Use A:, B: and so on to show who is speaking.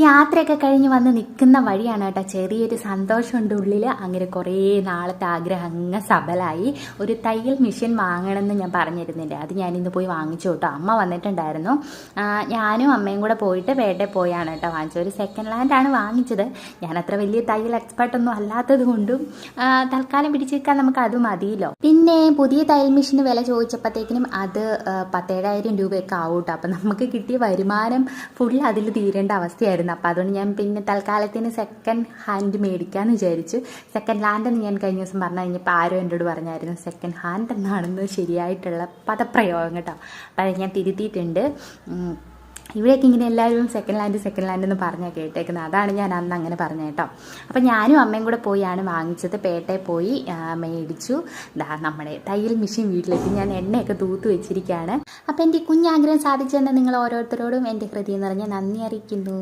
A: യാത്രയൊക്കെ കഴിഞ്ഞ് വന്ന് നിൽക്കുന്ന വഴിയാണ് കേട്ടോ. ചെറിയൊരു സന്തോഷമുണ്ട് ഉള്ളിൽ. അങ്ങനെ കുറേ നാളത്തെ ആഗ്രഹം അങ്ങ് സബലായി. ഒരു തയ്യൽ മെഷീൻ വാങ്ങണമെന്ന് ഞാൻ പറഞ്ഞിരുന്നില്ല, അത് ഞാനിന്ന് പോയി വാങ്ങിച്ചു കേട്ടോ. അമ്മ വന്നിട്ടുണ്ടായിരുന്നു. ഞാനും അമ്മയും കൂടെ പോയിട്ട് പേട്ടയിൽ പോയാണ് കേട്ടോ വാങ്ങിച്ചത്. ഒരു സെക്കൻഡ് ഹാൻഡാണ് വാങ്ങിച്ചത്. ഞാനത്ര വലിയ തയ്യൽ എക്സ്പെർട്ടൊന്നും അല്ലാത്തത് കൊണ്ടും തൽക്കാലം പിടിച്ചു വെക്കാൻ നമുക്ക് അത് മതിയല്ലോ. പിന്നെ പുതിയ തയ്യൽ മെഷീന് വില ചോദിച്ചപ്പോഴത്തേക്കിനും അത് 17,000 രൂപയൊക്കെ ആവും കേട്ടോ. അപ്പം നമുക്ക് കിട്ടിയ വരുമാനം ഫുൾ അതിൽ തീരേണ്ട അവസ്ഥയായിരുന്നു. അപ്പോൾ അതുകൊണ്ട് ഞാൻ പിന്നെ തൽക്കാലത്തിന് സെക്കൻഡ് ഹാൻഡ് മേടിക്കാമെന്ന് വിചാരിച്ചു. സെക്കൻഡ് ഹാൻഡ് എന്ന് ഞാൻ കഴിഞ്ഞ ദിവസം പറഞ്ഞു കഴിഞ്ഞപ്പോൾ ആരും എന്നോട് പറഞ്ഞായിരുന്നു സെക്കൻഡ് ഹാൻഡ് എന്നാണെന്ന് ശരിയായിട്ടുള്ള പദപ്രയോഗം കേട്ടോ. അപ്പോൾ അത് ഞാൻ തിരുത്തിയിട്ടുണ്ട്. ഇവിടെയൊക്കെ ഇങ്ങനെ എല്ലാവരും സെക്കൻഡ് ഹാൻഡ് എന്ന് പറഞ്ഞാൽ കേട്ടേക്കുന്നത്. അതാണ് ഞാൻ അന്ന് അങ്ങനെ പറഞ്ഞത് കേട്ടോ. അപ്പം ഞാനും അമ്മയും കൂടെ പോയാണ് വാങ്ങിച്ചത്. പേട്ടയിൽ പോയി മേടിച്ചു. നമ്മുടെ തയ്യൽ മെഷീൻ വീട്ടിലേക്ക് ഞാൻ എണ്ണയൊക്കെ തൂത്ത് വെച്ചിരിക്കുകയാണ്. അപ്പം എൻ്റെ കുഞ്ഞാഗ്രഹം സാധിച്ചെന്ന് നിങ്ങൾ ഓരോരുത്തരോടും എൻ്റെ ഹൃദയം നിറഞ്ഞ നന്ദി അറിയിക്കുന്നു.